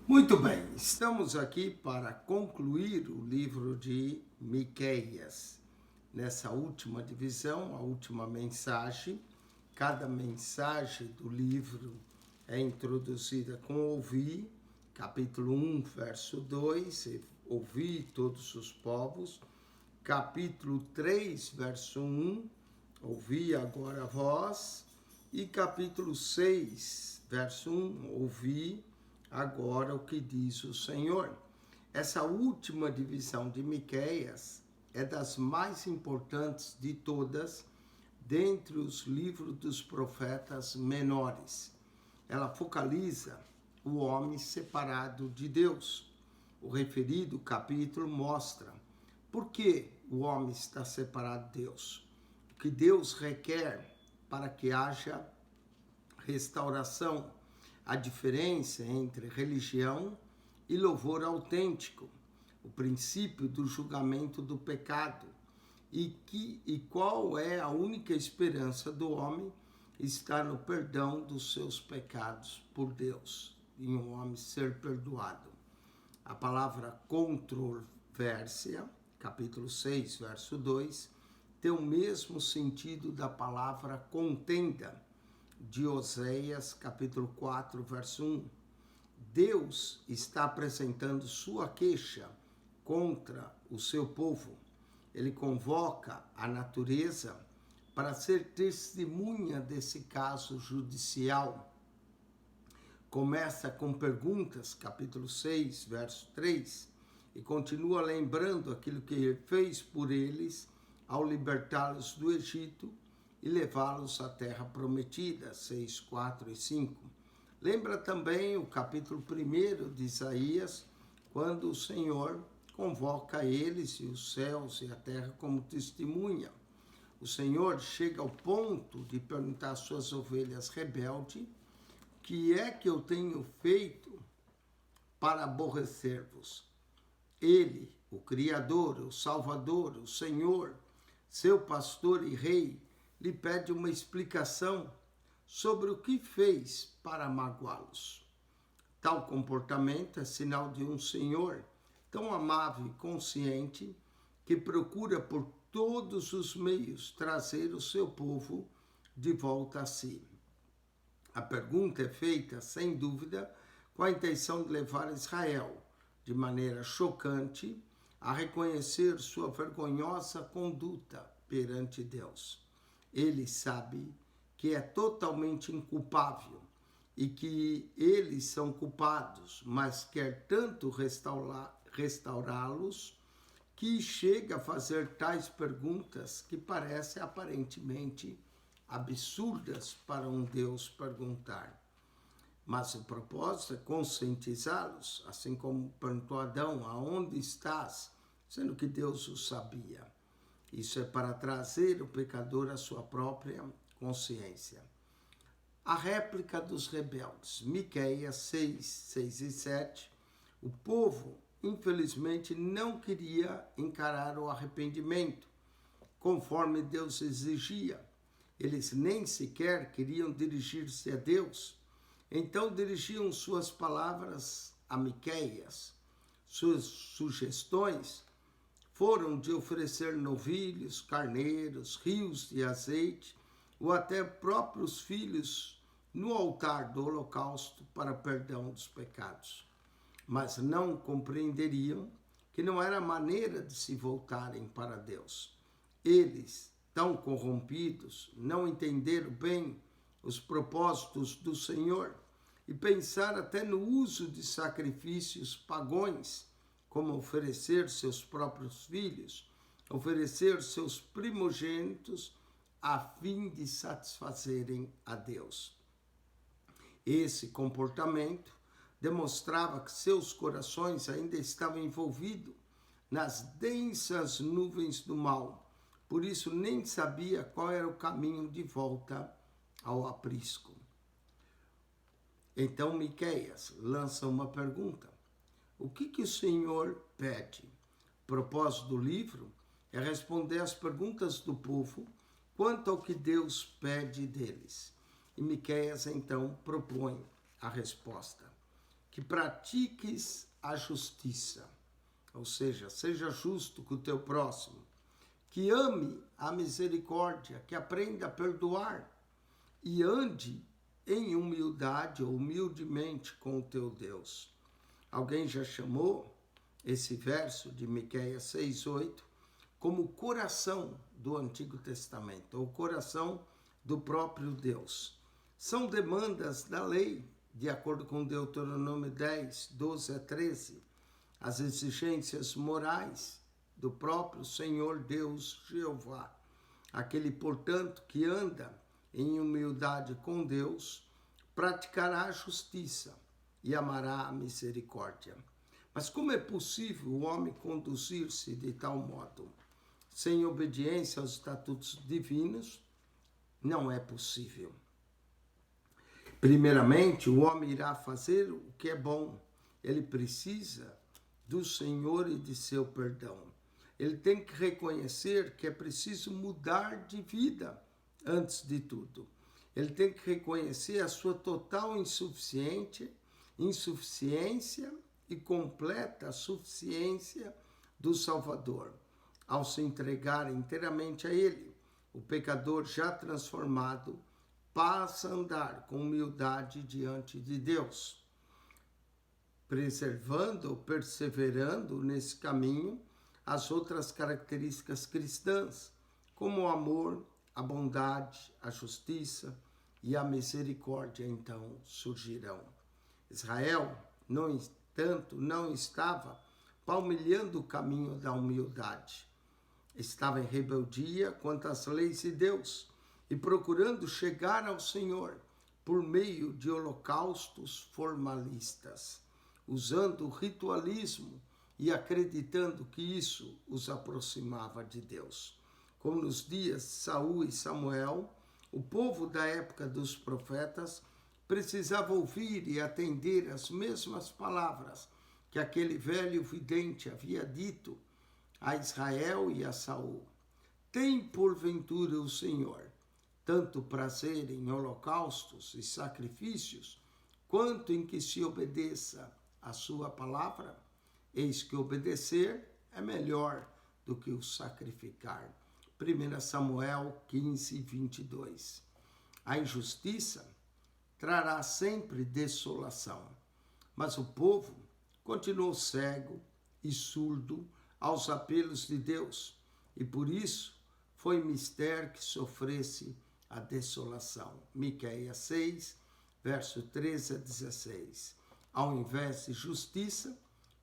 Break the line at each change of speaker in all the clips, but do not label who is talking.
Muito bem, estamos aqui para concluir o livro de Miqueias. Nessa última divisão, a última mensagem, cada mensagem do livro é introduzida com ouvi, capítulo 1, verso 2, ouvi todos os povos, capítulo 3, verso 1, ouvi agora vós, e capítulo 6, verso 1, ouvi agora o que diz o Senhor. Essa última divisão de Miqueias é das mais importantes de todas, dentre os livros dos profetas menores. Ela focaliza o homem separado de Deus. O referido capítulo mostra por que o homem está separado de Deus, o que Deus requer para que haja restauração, a diferença entre religião e louvor autêntico, o princípio do julgamento do pecado e qual é a única esperança do homem está no perdão dos seus pecados por Deus, em um homem ser perdoado. A palavra controvérsia, capítulo 6, verso 2, tem o mesmo sentido da palavra contenda, de Oséias, capítulo 4, verso 1. Deus está apresentando sua queixa contra o seu povo. Ele convoca a natureza para ser testemunha desse caso judicial. Começa com perguntas, capítulo 6, verso 3, e continua lembrando aquilo que ele fez por eles ao libertá-los do Egito e levá-los à terra prometida, 6, 4 e 5. Lembra também o capítulo 1 de Isaías, quando o Senhor convoca eles e os céus e a terra como testemunha. O Senhor chega ao ponto de perguntar às suas ovelhas rebeldes, o que é que eu tenho feito para aborrecer-vos? Ele, o Criador, o Salvador, o Senhor, seu pastor e rei, lhe pede uma explicação sobre o que fez para magoá-los. Tal comportamento é sinal de um Senhor tão amável e consciente que procura por todos os meios trazer o seu povo de volta a si. A pergunta é feita, sem dúvida, com a intenção de levar Israel, de maneira chocante, a reconhecer sua vergonhosa conduta perante Deus. Ele sabe que é totalmente inculpável e que eles são culpados, mas quer tanto restaurá-los que chega a fazer tais perguntas que parecem aparentemente absurdas para um Deus perguntar. Mas o propósito é conscientizá-los, assim como perguntou Adão, aonde estás? Sendo que Deus o sabia. Isso é para trazer o pecador à sua própria consciência. A réplica dos rebeldes, Miqueias 6, 6 e 7, o povo, infelizmente, não queria encarar o arrependimento, conforme Deus exigia. Eles nem sequer queriam dirigir-se a Deus. Então dirigiam suas palavras a Miqueias. Suas sugestões foram de oferecer novilhos, carneiros, rios de azeite, ou até próprios filhos no altar do holocausto para perdão dos pecados. Mas não compreenderiam que não era maneira de se voltarem para Deus. Eles, tão corrompidos, não entenderam bem os propósitos do Senhor e pensaram até no uso de sacrifícios pagões, como oferecer seus próprios filhos, oferecer seus primogênitos, a fim de satisfazerem a Deus. Esse comportamento demonstrava que seus corações ainda estavam envolvidos nas densas nuvens do mal, por isso nem sabia qual era o caminho de volta ao aprisco. Então Miqueias lança uma pergunta. O que o Senhor pede? O propósito do livro é responder às perguntas do povo quanto ao que Deus pede deles. E Miqueias então propõe a resposta. que pratiques a justiça, ou seja, seja justo com o teu próximo, que ame a misericórdia, que aprenda a perdoar e ande em humildade ou humildemente com o teu Deus. Alguém já chamou esse verso de Miqueias 6:8 como o coração do Antigo Testamento, ou o coração do próprio Deus. São demandas da lei, de acordo com Deuteronômio 10:12-13, as exigências morais do próprio Senhor Deus Jeová. Aquele, portanto, que anda em humildade com Deus, praticará a justiça e amará a misericórdia. Mas como é possível o homem conduzir-se de tal modo? Sem obediência aos estatutos divinos, não é possível. Primeiramente, o homem irá fazer o que é bom. Ele precisa do Senhor e de seu perdão. Ele tem que reconhecer que é preciso mudar de vida antes de tudo. Ele tem que reconhecer a sua total insuficiência e completa suficiência do Salvador. Ao se entregar inteiramente a Ele, o pecador já transformado passa a andar com humildade diante de Deus, preservando ou perseverando nesse caminho as outras características cristãs, como o amor, a bondade, a justiça e a misericórdia, então surgirão. Israel, no entanto, não estava palmilhando o caminho da humildade. Estava em rebeldia quanto às leis de Deus e procurando chegar ao Senhor por meio de holocaustos formalistas, usando o ritualismo e acreditando que isso os aproximava de Deus. Como nos dias de Saul e Samuel, o povo da época dos profetas precisava ouvir e atender as mesmas palavras que aquele velho vidente havia dito a Israel e a Saul. Tem porventura o Senhor tanto prazer em holocaustos e sacrifícios, quanto em que se obedeça a sua palavra? Eis que obedecer é melhor do que o sacrificar. 1 Samuel 15:22. A injustiça trará sempre desolação, mas o povo continuou cego e surdo aos apelos de Deus, e por isso foi mister que sofresse a desolação. Miqueias 6, verso 13-16. Ao invés de justiça,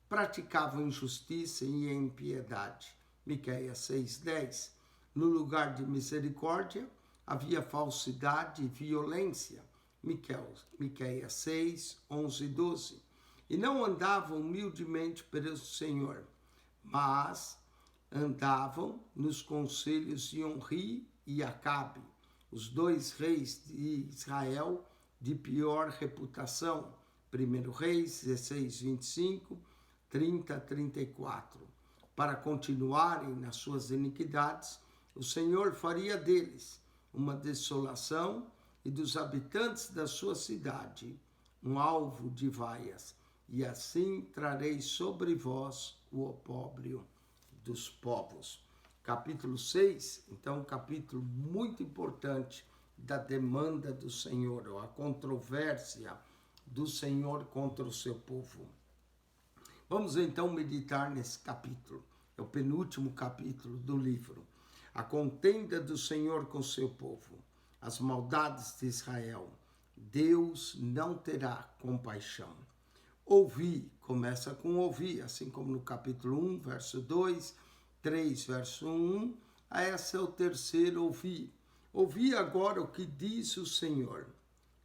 praticavam injustiça e impiedade. Miqueias 6:10. No lugar de misericórdia, havia falsidade e violência. Miqueias 6, 11-12. E não andavam humildemente pelo Senhor, mas andavam nos conselhos de Onri e Acabe, os dois reis de Israel de pior reputação. 1 Reis 16:25, 30-34. Para continuarem nas suas iniquidades, o Senhor faria deles uma desolação e dos habitantes da sua cidade um alvo de vaias, e assim trarei sobre vós o opróbrio dos povos. Capítulo 6, então, um capítulo muito importante da demanda do Senhor, ou a controvérsia do Senhor contra o seu povo. Vamos então meditar nesse capítulo. É o penúltimo capítulo do livro. A contenda do Senhor com o seu povo, as maldades de Israel. Deus não terá compaixão. Ouvi, começa com ouvir, assim como no capítulo 1, verso 2, 3, verso 1, esse é o terceiro ouvir. Ouvi agora o que diz o Senhor.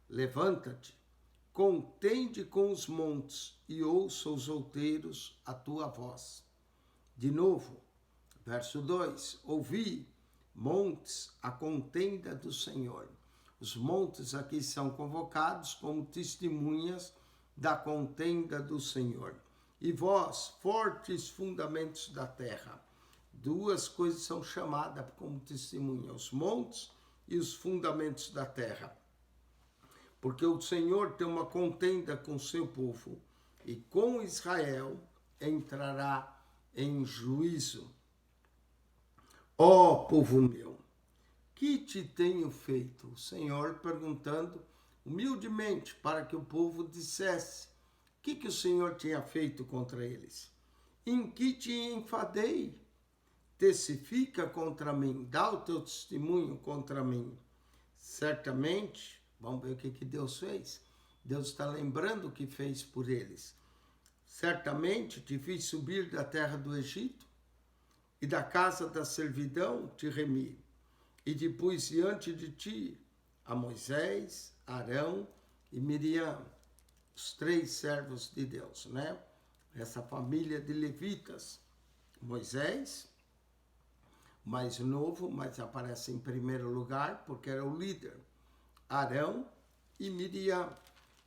Levanta-te, contende com os montes e ouça os outeiros a tua voz. De novo, verso 2, ouvi, montes, a contenda do Senhor. Os montes aqui são convocados como testemunhas da contenda do Senhor. E vós, fortes fundamentos da terra. Duas coisas são chamadas como testemunha, os montes e os fundamentos da terra. Porque o Senhor tem uma contenda com o seu povo e com Israel entrará em juízo. Ó povo meu, que te tenho feito? O Senhor perguntando humildemente para que o povo dissesse o que o Senhor tinha feito contra eles. Em que te enfadei? Testifica contra mim, dá o teu testemunho contra mim. Certamente, vamos ver o que Deus fez. Deus está lembrando o que fez por eles. Certamente te fiz subir da terra do Egito, e da casa da servidão te remi, e te pus diante de ti a Moisés, Arão e Miriam, os 3 servos de Deus, né? Essa família de levitas. Moisés, mais novo, mas aparece em primeiro lugar, porque era o líder. Arão e Miriam,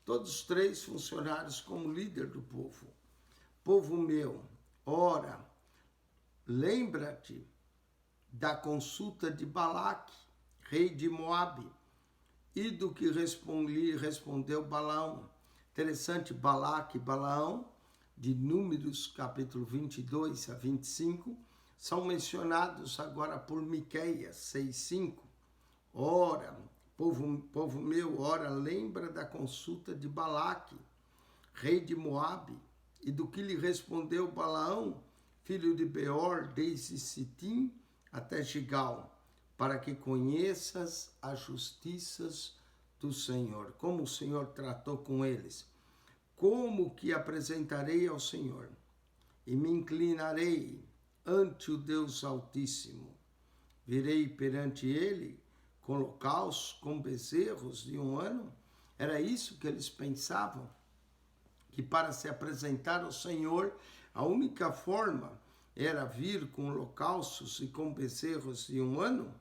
todos os 3 funcionários como líder do povo. Povo meu, ora, lembra-te da consulta de Balaque, rei de Moabe, e do que respondeu Balaão. Interessante, Balaque e Balaão, de Números, capítulo 22 a 25, são mencionados agora por Miqueias 6:5. Ora, povo meu, ora, lembra da consulta de Balaque, rei de Moabe, e do que lhe respondeu Balaão, filho de Beor, desde Sitim até Gigal, para que conheças as justiças do Senhor, como o Senhor tratou com eles. Como que apresentarei ao Senhor e me inclinarei ante o Deus Altíssimo. Virei perante ele com holocaustos, com bezerros de 1 ano. Era isso que eles pensavam, que para se apresentar ao Senhor, a única forma era vir com holocaustos e com bezerros de 1 ano?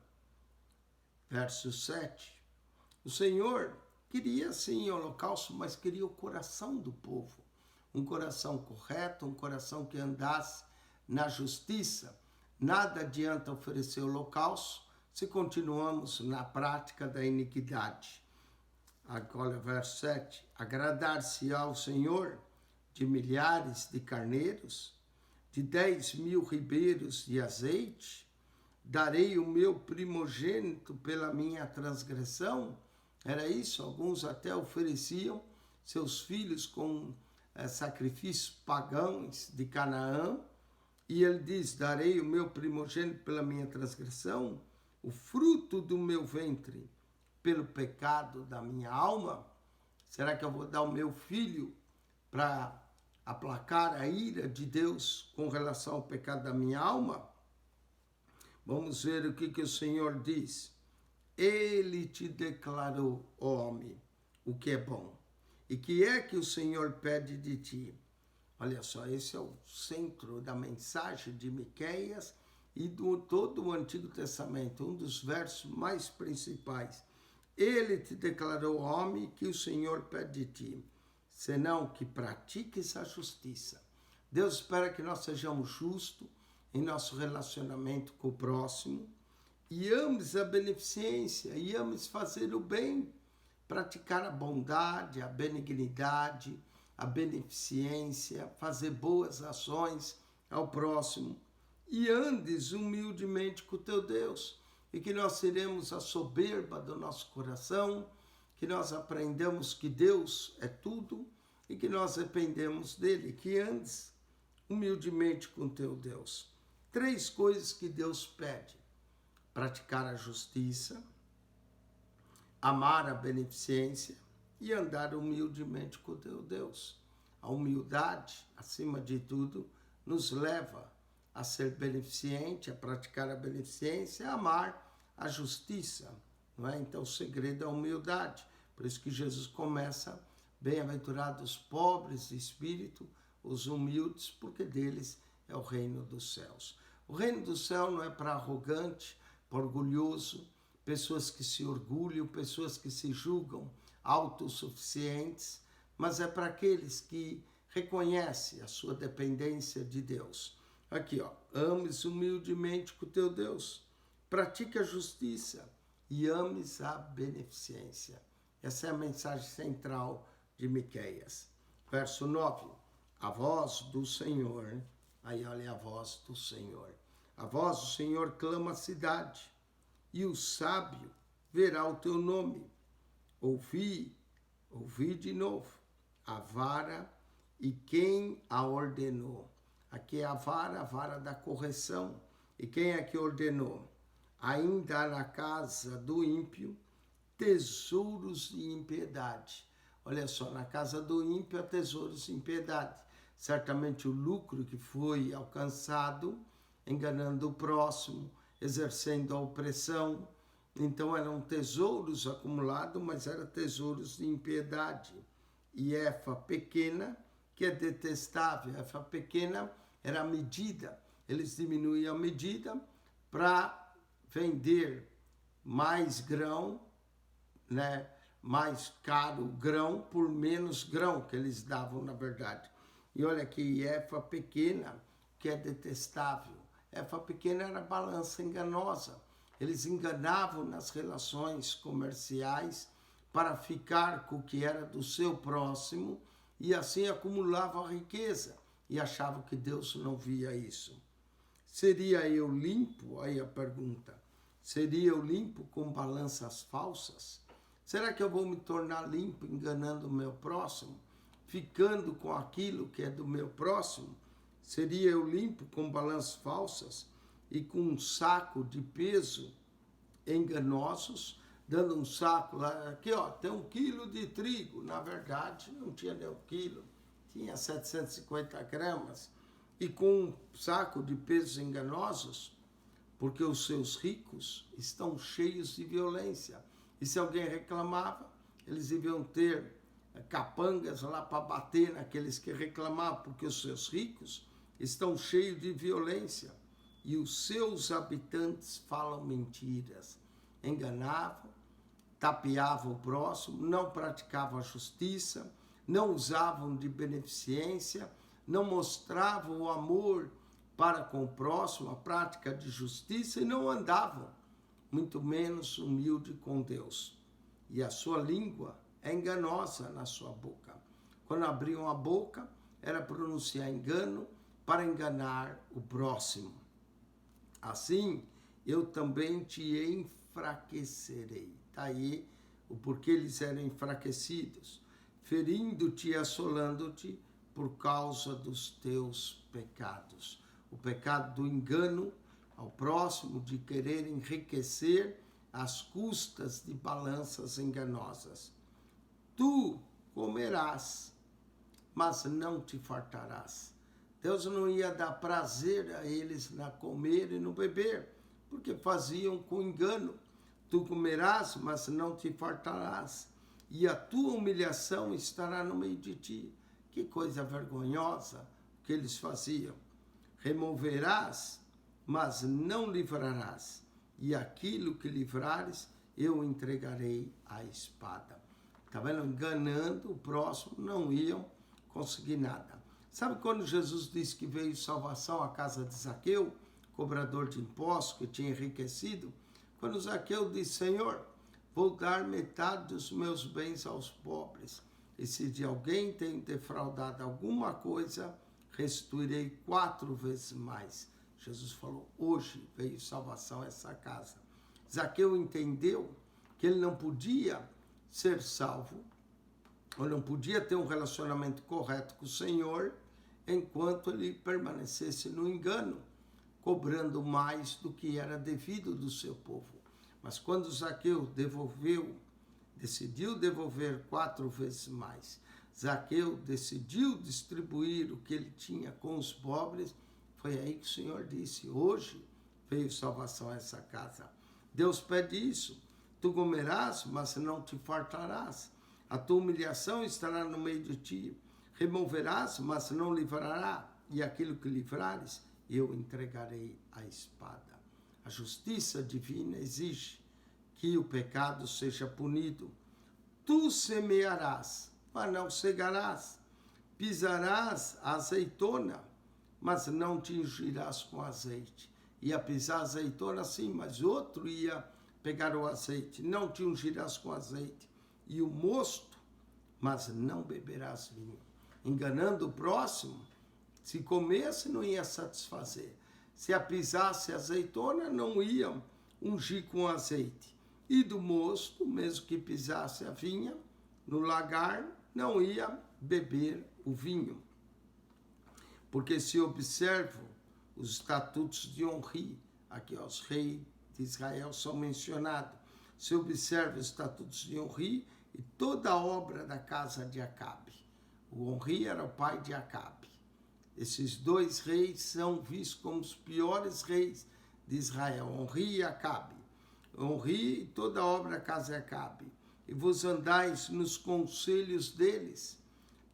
Verso 7. O Senhor queria sim holocausto, mas queria o coração do povo. Um coração correto, um coração que andasse na justiça. Nada adianta oferecer holocausto se continuamos na prática da iniquidade. Agora, verso 7. Agradar-se ao Senhor de milhares de carneiros, de 10.000 ribeiros de azeite, darei o meu primogênito pela minha transgressão. Era isso, alguns até ofereciam seus filhos com sacrifícios pagãos de Canaã, e ele diz, darei o meu primogênito pela minha transgressão, o fruto do meu ventre pelo pecado da minha alma. Será que eu vou dar o meu filho para aplacar a ira de Deus com relação ao pecado da minha alma? Vamos ver o que o Senhor diz. Ele te declarou, homem, o que é bom. E que é que o Senhor pede de ti? Olha só, esse é o centro da mensagem de Miqueias e de todo o Antigo Testamento, um dos versos mais principais. Ele te declarou, homem, que o Senhor pede de ti, senão que pratiques a justiça. Deus espera que nós sejamos justos em nosso relacionamento com o próximo e ames a beneficência, e ames fazer o bem, praticar a bondade, a benignidade, a beneficência, fazer boas ações ao próximo, e andes humildemente com o teu Deus, e que nós teremos a soberba do nosso coração, que nós aprendamos que Deus é tudo e que nós dependemos dele, que andes humildemente com o teu Deus. 3 coisas que Deus pede: praticar a justiça, amar a beneficência e andar humildemente com o teu Deus. A humildade, acima de tudo, nos leva a ser beneficente, a praticar a beneficência, a amar a justiça, não é? Então o segredo é a humildade. Por isso que Jesus começa, bem-aventurados os pobres de espírito, os humildes, porque deles é o reino dos céus. O reino do céu não é para arrogante, para orgulhoso, pessoas que se orgulham, pessoas que se julgam autossuficientes, mas é para aqueles que reconhecem a sua dependência de Deus. Aqui, ó, ames humildemente com o teu Deus, pratique a justiça e ames a beneficência. Essa é a mensagem central de Miqueias. Verso 9. A voz do Senhor, aí olha a voz do Senhor. A voz do Senhor clama a cidade, e o sábio verá o teu nome. Ouvi de novo, a vara e quem a ordenou. Aqui é a vara da correção. E quem é que ordenou? Ainda há na casa do ímpio tesouros de impiedade. Olha só, na casa do ímpio há tesouros de impiedade. Certamente o lucro que foi alcançado, enganando o próximo, exercendo a opressão. Então eram tesouros acumulados, mas eram tesouros de impiedade. E Efa pequena, que é detestável. Efa pequena era a medida. Eles diminuíam a medida para vender mais grão, né? Mais caro grão por menos grão que eles davam, na verdade. E olha aqui, Efa pequena, que é detestável. Efa pequena era balança enganosa. Eles enganavam nas relações comerciais para ficar com o que era do seu próximo e assim acumulavam a riqueza e achavam que Deus não via isso. Seria eu limpo? Aí a pergunta. Seria eu limpo com balanças falsas? Será que eu vou me tornar limpo enganando o meu próximo? Ficando com aquilo que é do meu próximo? Seria eu limpo com balanças falsas e com um saco de peso enganosos, dando um saco lá, aqui ó, tem 1 quilo de trigo. Na verdade, não tinha nem 1 quilo, tinha 750 gramas. E com um saco de pesos enganosos, porque os seus ricos estão cheios de violência. E se alguém reclamava, eles deviam ter capangas lá para bater naqueles que reclamavam, porque os seus ricos estão cheios de violência. E os seus habitantes falam mentiras, enganavam, tapeavam o próximo, não praticavam a justiça, não usavam de beneficência, não mostravam o amor para com o próximo, a prática de justiça, e não andavam, muito menos humilde com Deus. E a sua língua é enganosa na sua boca. Quando abriam a boca, era pronunciar engano para enganar o próximo. Assim, eu também te enfraquecerei. Está aí o porquê eles eram enfraquecidos. Ferindo-te e assolando-te por causa dos teus pecados. O pecado do engano ao próximo, de querer enriquecer às custas de balanças enganosas. Tu comerás, mas não te fartarás. Deus não ia dar prazer a eles na comer e no beber, porque faziam com engano. Tu comerás, mas não te fartarás, e a tua humilhação estará no meio de ti. Que coisa vergonhosa que eles faziam. Removerás, mas não livrarás, e aquilo que livrares, eu entregarei à espada. Está vendo? Enganando o próximo, não iam conseguir nada. Sabe quando Jesus disse que veio salvação à casa de Zaqueu, cobrador de impostos, que tinha enriquecido? Quando Zaqueu disse, Senhor, vou dar metade dos meus bens aos pobres, e se de alguém tenho defraudado alguma coisa, restituirei 4 vezes mais. Jesus falou, hoje veio salvação a essa casa. Zaqueu entendeu que ele não podia ser salvo, ou não podia ter um relacionamento correto com o Senhor, enquanto ele permanecesse no engano, cobrando mais do que era devido do seu povo. Mas quando Zaqueu decidiu devolver 4 vezes mais, Zaqueu decidiu distribuir o que ele tinha com os pobres, foi aí que o Senhor disse, hoje veio salvação a essa casa. Deus pede isso, tu comerás, mas não te fartarás, a tua humilhação estará no meio de ti, removerás, mas não livrará, e aquilo que livrares, eu entregarei à espada. A justiça divina exige que o pecado seja punido. Tu semearás, mas não cegarás. Pisarás a azeitona, mas não te ungirás com azeite. Ia pisar a azeitona sim, mas outro ia pegar o azeite. Não te ungirás com azeite. E o mosto, mas não beberás vinho. enganando o próximo, se comesse não ia satisfazer. Se a pisasse azeitona, não ia ungir com azeite. E do mosto, mesmo que pisasse a vinha, no lagar, não ia beber o vinho. Porque se observam os estatutos de Onri, aqui os reis de Israel são mencionados, se observa os estatutos de Onri e toda a obra da casa de Acabe. O Onri era o pai de Acabe. Esses dois reis são vistos como os piores reis de Israel, Onri e Acabe. Onri e toda a obra da casa de Acabe. E vos andais nos conselhos deles,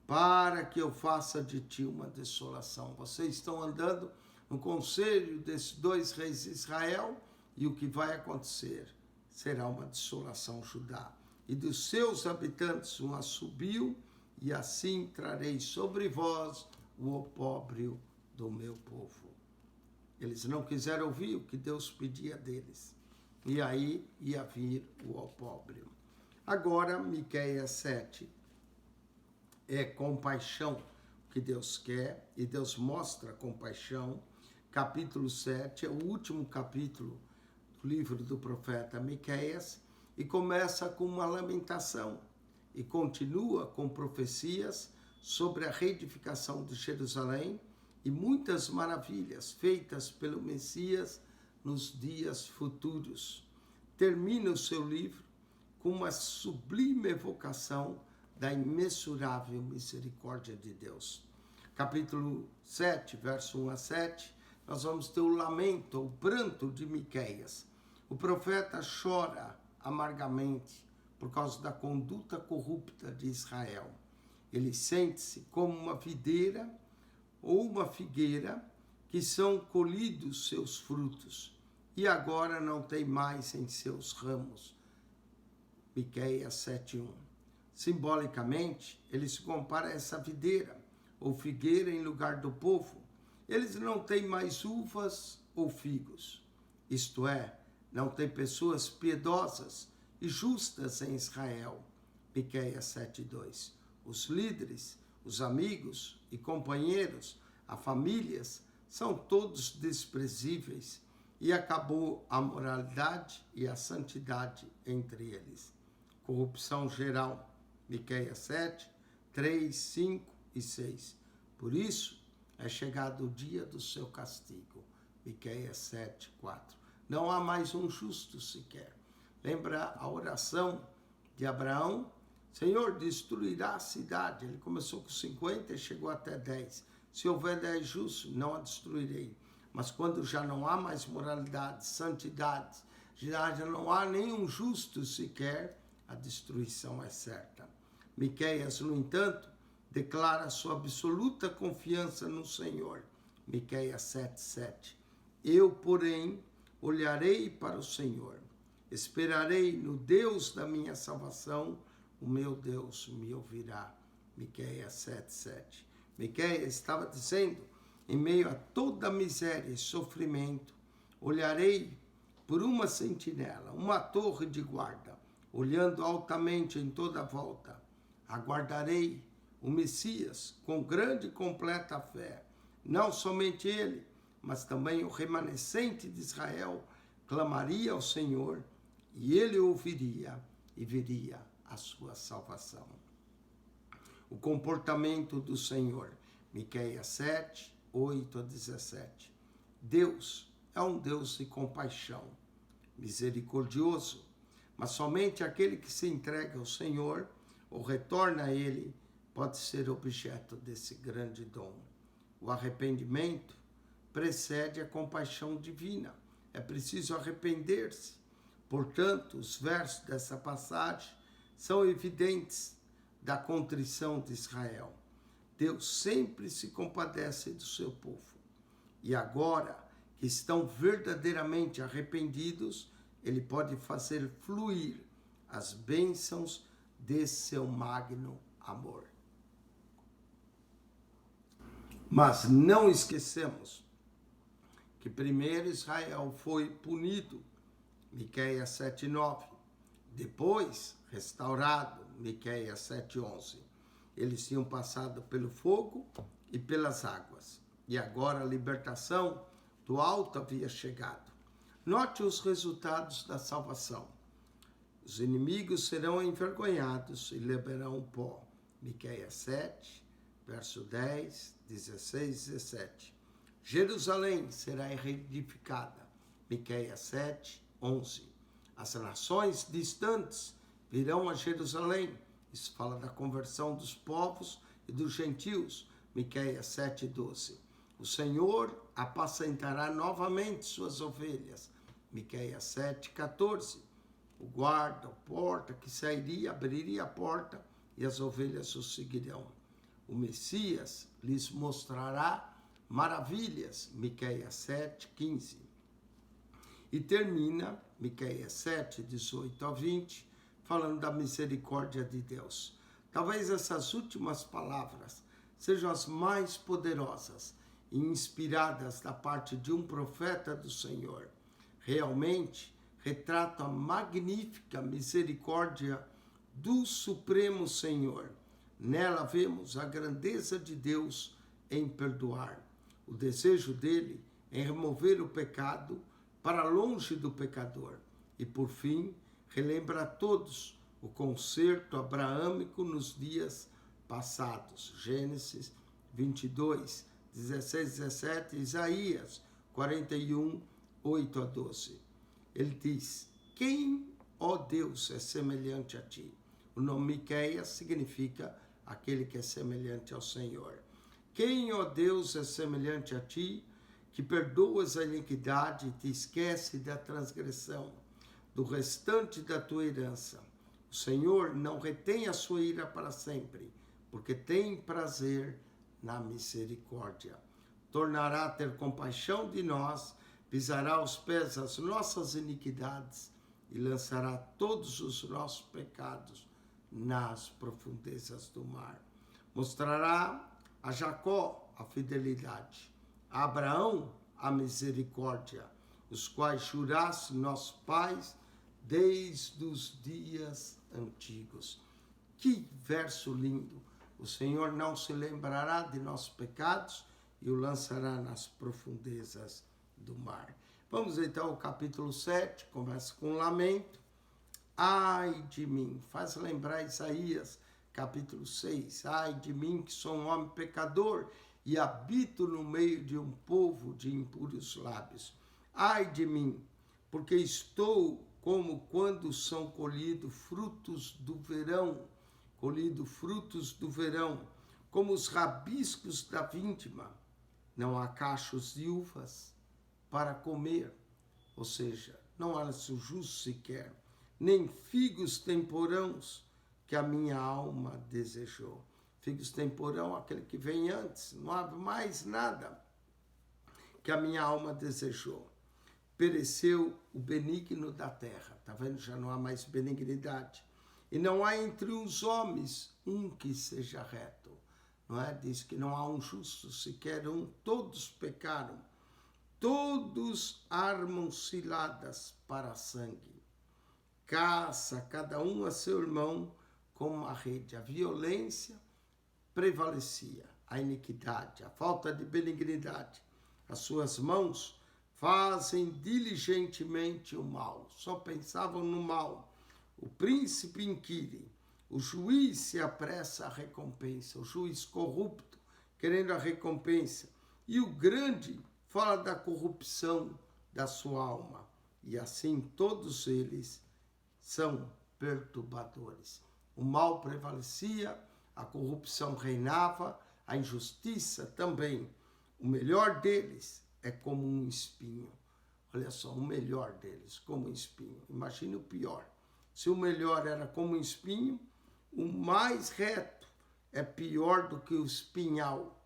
para que eu faça de ti uma desolação. Vocês estão andando no conselho desses dois reis de Israel, e o que vai acontecer será uma desolação Judá. E dos seus habitantes um assobio, e assim trarei sobre vós o opróbrio do meu povo. Eles não quiseram ouvir o que Deus pedia deles. E aí ia vir o opróbrio. Agora, Miqueias 7 é compaixão que Deus quer, e Deus mostra compaixão. Capítulo 7 é o último capítulo do livro do profeta Miqueias, e começa com uma lamentação, e continua com profecias sobre a reedificação de Jerusalém e muitas maravilhas feitas pelo Messias nos dias futuros. Termina o seu livro com uma sublime evocação da imensurável misericórdia de Deus. Capítulo 7, verso 1 a 7, nós vamos ter o lamento, o pranto de Miqueias. O profeta chora amargamente por causa da conduta corrupta de Israel. Ele sente-se como uma videira ou uma figueira que são colhidos seus frutos e agora não tem mais em seus ramos. Miqueias 7:1. Simbolicamente, ele se compara a essa videira ou figueira em lugar do povo. Eles não têm mais uvas ou figos, isto é, não tem pessoas piedosas e justas em Israel. Miqueias 7:2. Os líderes, os amigos e companheiros, as famílias, são todos desprezíveis e acabou a moralidade e a santidade entre eles. Corrupção geral. Miqueias 7, 3, 5 e 6. Por isso é chegado o dia do seu castigo. Miqueias 7, 4. Não há mais um justo sequer. Lembra a oração de Abraão? Senhor, destruirá a cidade. Ele começou com 50 e chegou até 10. Se houver 10 justos, não a destruirei. Mas quando já não há mais moralidade, santidade, já não há nenhum justo sequer, a destruição é certa. Miqueias, no entanto, declara sua absoluta confiança no Senhor. Miqueias 7:7. Eu, porém, olharei para o Senhor. Esperarei no Deus da minha salvação. O meu Deus me ouvirá. Miqueias 7:7. Miqueias estava dizendo, em meio a toda miséria e sofrimento, olharei por uma sentinela, uma torre de guarda, olhando altamente em toda a volta. Aguardarei o Messias com grande e completa fé. Não somente ele, mas também o remanescente de Israel clamaria ao Senhor, e ele ouviria e veria a sua salvação. O comportamento do Senhor. Miqueias 7, 8 a 17. Deus é um Deus de compaixão, misericordioso, mas somente aquele que se entrega ao Senhor ou retorna a Ele pode ser objeto desse grande dom. O arrependimento precede a compaixão divina. É preciso arrepender-se. Portanto, os versos dessa passagem são evidentes da contrição de Israel. Deus sempre se compadece do seu povo. E agora que estão verdadeiramente arrependidos, Ele pode fazer fluir as bênçãos de seu magno amor. Mas não esquecemos que primeiro Israel foi punido, Miqueias 7:9. Depois, restaurado, Miqueias 7:11. Eles tinham passado pelo fogo e pelas águas. E agora a libertação do alto havia chegado. Note os resultados da salvação. Os inimigos serão envergonhados e levarão o pó. Miqueias 7, verso 10, 16 e 17. Jerusalém será reedificada. Miqueias 7, 11. As nações distantes virão a Jerusalém. Isso fala da conversão dos povos e dos gentios. Miqueias 7, 12. O Senhor apacentará novamente suas ovelhas. Miqueias 7, 14. O guarda, a porta que sairia, abriria a porta e as ovelhas o seguirão. O Messias lhes mostrará maravilhas. Miqueias 7, 15. E termina Miqueias 7, 18 a 20, falando da misericórdia de Deus. Talvez essas últimas palavras sejam as mais poderosas e inspiradas da parte de um profeta do Senhor. Realmente retratam a magnífica misericórdia do Supremo Senhor. Nela vemos a grandeza de Deus em perdoar, o desejo dele em remover o pecado para longe do pecador. E, por fim, relembra a todos o concerto abraâmico nos dias passados. Gênesis 22, 16, 17, Isaías 41, 8 a 12. Ele diz: quem, ó Deus, é semelhante a ti? O nome Miqueias significa aquele que é semelhante ao Senhor. Quem, ó Deus, é semelhante a ti, que perdoas a iniquidade e te esquece da transgressão, do restante da tua herança? O Senhor não retém a sua ira para sempre, porque tem prazer na misericórdia. Tornará a ter compaixão de nós, pisará aos pés as nossas iniquidades e lançará todos os nossos pecados nas profundezas do mar. Mostrará a Jacó a fidelidade, a Abraão a misericórdia, os quais jurasse nossos pais desde os dias antigos. Que verso lindo! O Senhor não se lembrará de nossos pecados e o lançará nas profundezas do mar. Vamos então ao capítulo 7, começa com um lamento. Ai de mim, faz lembrar Isaías, capítulo 6. Ai de mim, que sou um homem pecador e habito no meio de um povo de impuros lábios. Ai de mim, porque estou como quando são colhidos frutos do verão, como os rabiscos da vindima. Não há cachos de uvas para comer, ou seja, não há justo sequer, nem figos temporãos que a minha alma desejou. Figos temporão, aquele que vem antes, não há mais nada que a minha alma desejou. Pereceu o benigno da terra, está vendo? Já não há mais benignidade. E não há entre os homens um que seja reto, não é? Diz que não há um justo sequer um, todos pecaram, todos armam ciladas para sangue. Caça cada um a seu irmão como uma rede. A violência prevalecia, a iniquidade, a falta de benignidade. As suas mãos fazem diligentemente o mal, só pensavam no mal. O príncipe inquire, o juiz se apressa à recompensa, o juiz corrupto, querendo a recompensa. E o grande fala da corrupção da sua alma. E assim todos eles são perturbadores. O mal prevalecia, a corrupção reinava, a injustiça também. O melhor deles é como um espinho. Olha só, o melhor deles, como um espinho. Imagine o pior. Se o melhor era como um espinho, o mais reto é pior do que o espinhal.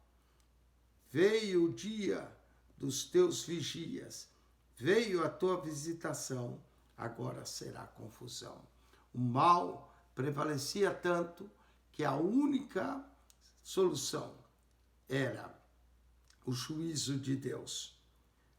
Veio o dia dos teus vigias, veio a tua visitação, agora será confusão. O mal prevalecia tanto que a única solução era o juízo de Deus.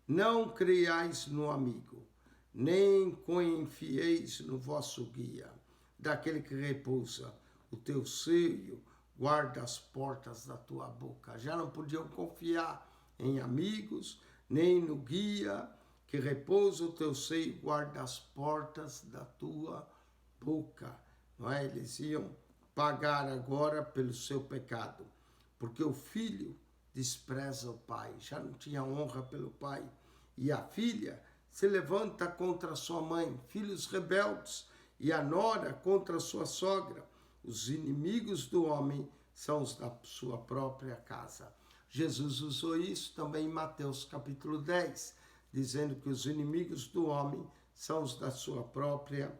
Não creiais no amigo, nem confieis no vosso guia, daquele que repousa o teu seio, guarda as portas da tua boca. Já não podiam confiar em amigos, nem no guia, que repousa o teu seio, guarda as portas da tua boca. Não é? Eles iam pagar agora pelo seu pecado, porque o filho despreza o pai, já não tinha honra pelo pai, e a filha se levanta contra sua mãe, filhos rebeldes, e a nora contra sua sogra. Os inimigos do homem são os da sua própria casa. Jesus usou isso também em Mateus capítulo 10, dizendo que os inimigos do homem são os da sua própria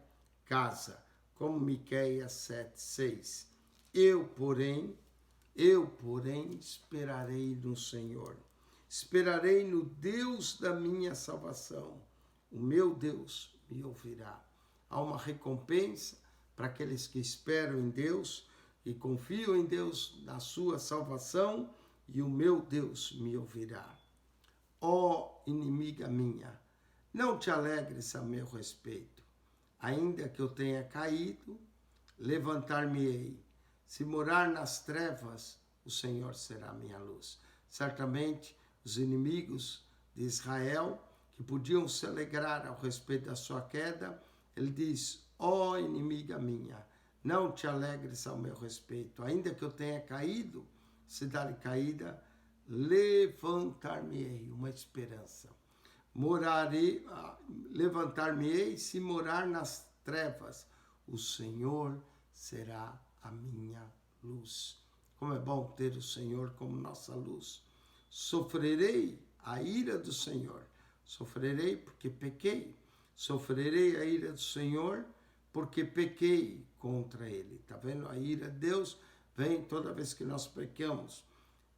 casa, como Miqueias 7:6. Eu, porém, esperarei no Senhor. Esperarei no Deus da minha salvação. O meu Deus me ouvirá. Há uma recompensa para aqueles que esperam em Deus, que confiam em Deus na sua salvação, e o meu Deus me ouvirá. Ó inimiga minha, não te alegres a meu respeito. Ainda que eu tenha caído, levantar-me-ei. Se morar nas trevas, o Senhor será minha luz. Certamente, os inimigos de Israel, que podiam se alegrar ao respeito da sua queda, ele diz: ó inimiga minha, não te alegres ao meu respeito. Ainda que eu tenha caído, cidade caída, levantar-me-ei, uma esperança. Levantar-me-ei, se morar nas trevas, o Senhor será a minha luz. Como é bom ter o Senhor como nossa luz. Sofrerei a ira do Senhor. Sofrerei porque pequei. Sofrerei a ira do Senhor porque pequei contra ele. Está vendo? A ira de Deus vem toda vez que nós pecamos.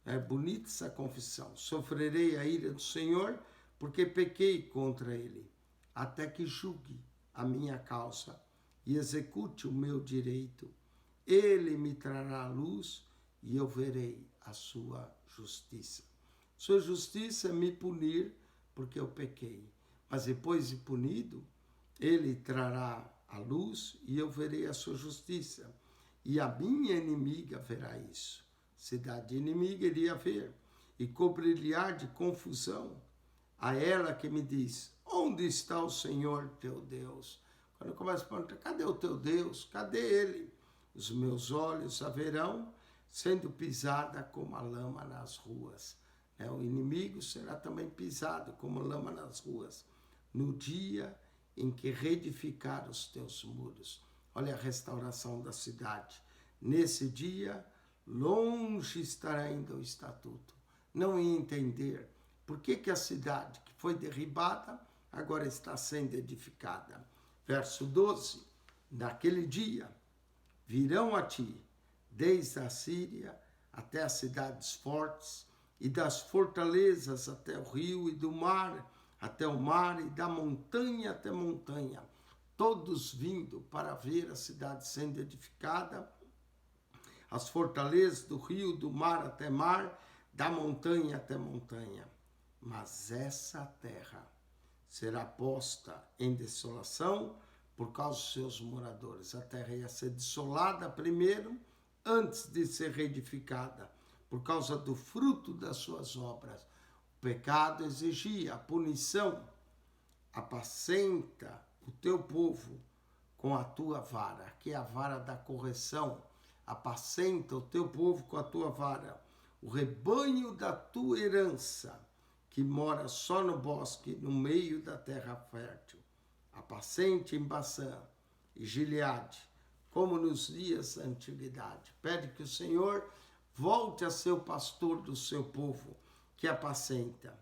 É bonita essa confissão. Sofrerei a ira do Senhor porque pequei contra ele, até que julgue a minha causa e execute o meu direito. Ele me trará a luz e eu verei a sua justiça. Sua justiça é me punir porque eu pequei. Mas depois de punido, ele trará a luz e eu verei a sua justiça. E a minha inimiga verá isso. Cidade inimiga iria ver e cobrir-lhe-á de confusão a ela que me diz: onde está o Senhor teu Deus? Quando eu começo a perguntar: cadê o teu Deus? Cadê ele? Os meus olhos a verão sendo pisada como a lama nas ruas. O inimigo será também pisado como lama nas ruas, no dia em que reedificar os teus muros. Olha a restauração da cidade. Nesse dia, longe estará ainda o estatuto. Não ia entender por que a cidade que foi derribada agora está sendo edificada. Verso 12. Naquele dia virão a ti, desde a Síria até as cidades fortes, e das fortalezas até o rio, e do mar até o mar, e da montanha até montanha, todos vindo para ver a cidade sendo edificada, as fortalezas do rio, do mar até mar, da montanha até montanha. Mas essa terra será posta em desolação por causa dos seus moradores. A terra ia ser desolada primeiro, antes de ser reedificada, por causa do fruto das suas obras. O pecado exigia a punição. Apacenta o teu povo com a tua vara, que é a vara da correção. Apacenta o teu povo com a tua vara, o rebanho da tua herança, que mora só no bosque, no meio da terra fértil. Apacente em Baçã e Gileade, como nos dias da antiguidade. Pede que o Senhor volte a ser o pastor do seu povo, que apacenta.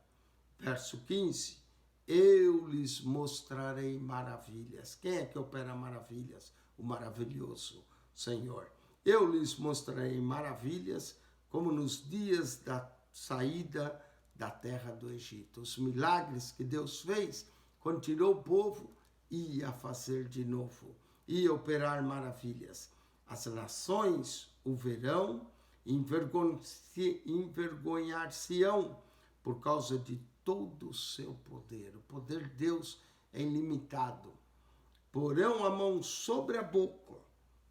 Verso 15. Eu lhes mostrarei maravilhas. Quem é que opera maravilhas? O maravilhoso Senhor. Eu lhes mostrarei maravilhas, como nos dias da saída da terra do Egito. Os milagres que Deus fez quando tirou o povo, ia fazer de novo, ia operar maravilhas. As nações o verão, envergonhar-se-ão por causa de todo o seu poder. O poder de Deus é ilimitado. Porão a mão sobre a boca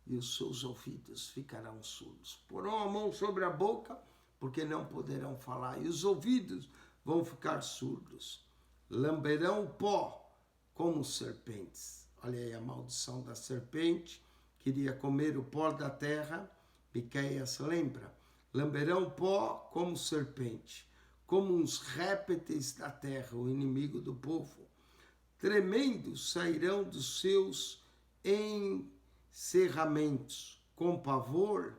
e os seus ouvidos ficarão surdos. Porão a mão sobre a boca, porque não poderão falar, e os ouvidos vão ficar surdos. Lamberão o pó como serpentes. Olha aí a maldição da serpente, queria comer o pó da terra. Miqueias lembra, lamberão o pó como serpente, como uns répteis da terra, o inimigo do povo. Tremendos sairão dos seus encerramentos, com pavor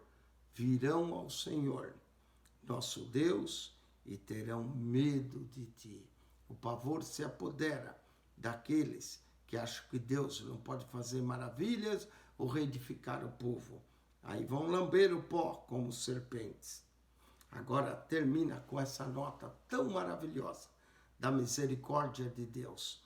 virão ao Senhor, nosso Deus, e terão medo de ti. O pavor se apodera daqueles que acham que Deus não pode fazer maravilhas ou reedificar o povo. Aí vão lamber o pó como serpentes. Agora termina com essa nota tão maravilhosa da misericórdia de Deus.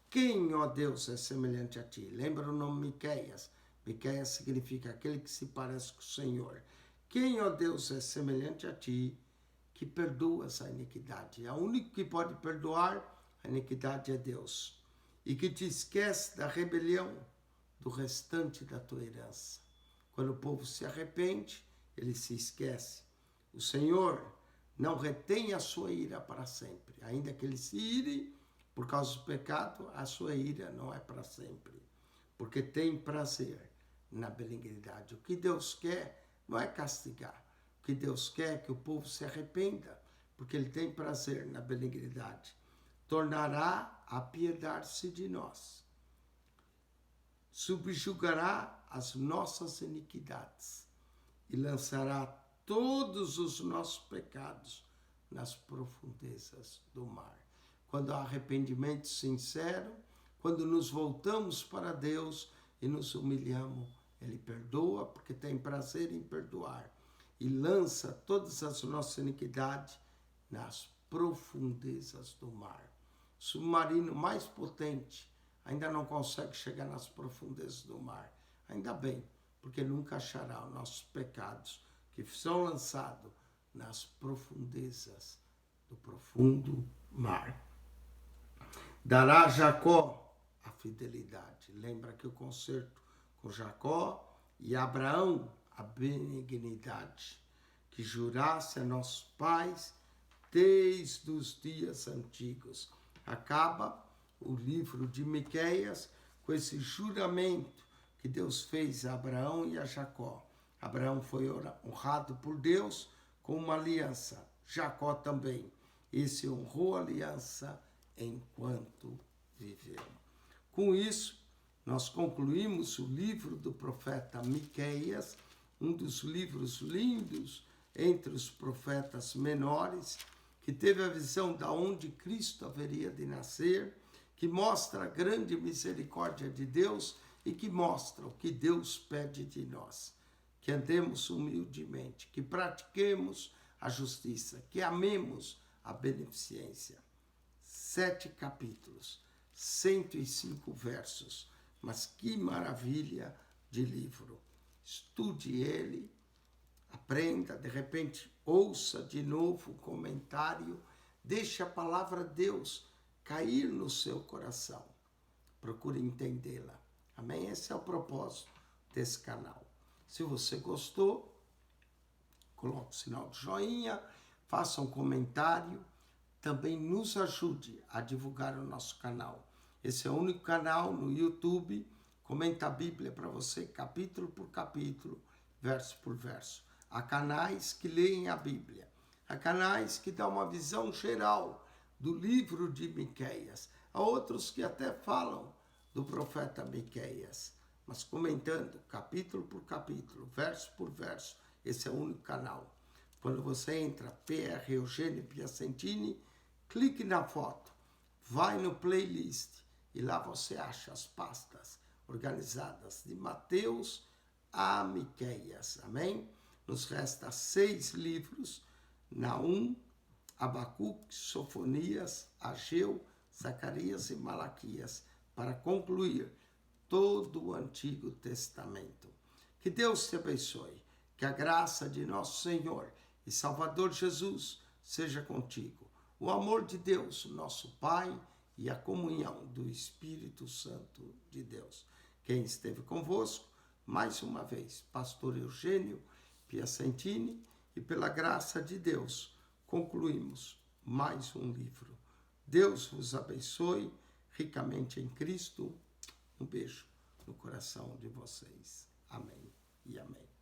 Quem, ó Deus, é semelhante a ti? Lembra o nome Miqueias? Miqueias significa aquele que se parece com o Senhor. Quem, ó Deus, é semelhante a ti, que perdoas a iniquidade? O único que pode perdoar a iniquidade é Deus. E que te esquece da rebelião do restante da tua herança. Quando o povo se arrepende, ele se esquece. O Senhor não retém a sua ira para sempre. Ainda que ele se ire por causa do pecado, a sua ira não é para sempre. Porque tem prazer na benignidade. O que Deus quer não é castigar. O que Deus quer é que o povo se arrependa, porque ele tem prazer na benignidade. Tornará a apiedar-se de nós. Subjugará as nossas iniquidades e lançará todos os nossos pecados nas profundezas do mar. Quando há arrependimento sincero, quando nos voltamos para Deus e nos humilhamos, Ele perdoa, porque tem prazer em perdoar, e lança todas as nossas iniquidades nas profundezas do mar. O submarino mais potente ainda não consegue chegar nas profundezas do mar. Ainda bem, porque nunca achará os nossos pecados que são lançados nas profundezas do profundo mar. Dará a Jacó a fidelidade. Lembra que o concerto com Jacó e Abraão, a benignidade, que jurasse a nossos pais desde os dias antigos. Acaba o livro de Miqueias com esse juramento que Deus fez a Abraão e a Jacó. Abraão foi honrado por Deus com uma aliança, Jacó também. Esse honrou a aliança enquanto viveu. Com isso, nós concluímos o livro do profeta Miqueias, um dos livros lindos entre os profetas menores, que teve a visão de onde Cristo haveria de nascer, que mostra a grande misericórdia de Deus e que mostra o que Deus pede de nós. Que andemos humildemente, que pratiquemos a justiça, que amemos a beneficência. 7 capítulos, 105 versos, mas que maravilha de livro. Estude ele, aprenda, de repente ouça de novo o comentário, deixe a palavra de Deus cair no seu coração. Procure entendê-la. Amém? Esse é o propósito desse canal. Se você gostou, coloque o sinal de joinha, faça um comentário, também nos ajude a divulgar o nosso canal. Esse é o único canal no YouTube, comenta a Bíblia para você, capítulo por capítulo, verso por verso. Há canais que leem a Bíblia, há canais que dão uma visão geral do livro de Miqueias, há outros que até falam do profeta Miqueias, mas comentando capítulo por capítulo, verso por verso. Esse é o único canal. Quando você entra, PR Eugênio Piacentini, clique na foto, vai no playlist e lá você acha as pastas organizadas de Mateus a Miqueias. Amém? Nos resta 6 livros, Naum, Abacuque, Sofonias, Ageu, Zacarias e Malaquias, para concluir todo o Antigo Testamento. Que Deus te abençoe, que a graça de nosso Senhor e Salvador Jesus seja contigo. O amor de Deus, nosso Pai, e a comunhão do Espírito Santo de Deus. Quem esteve convosco, mais uma vez, Pastor Eugênio Piacentini, e pela graça de Deus, concluímos mais um livro. Deus vos abençoe ricamente em Cristo. Um beijo no coração de vocês. Amém e amém.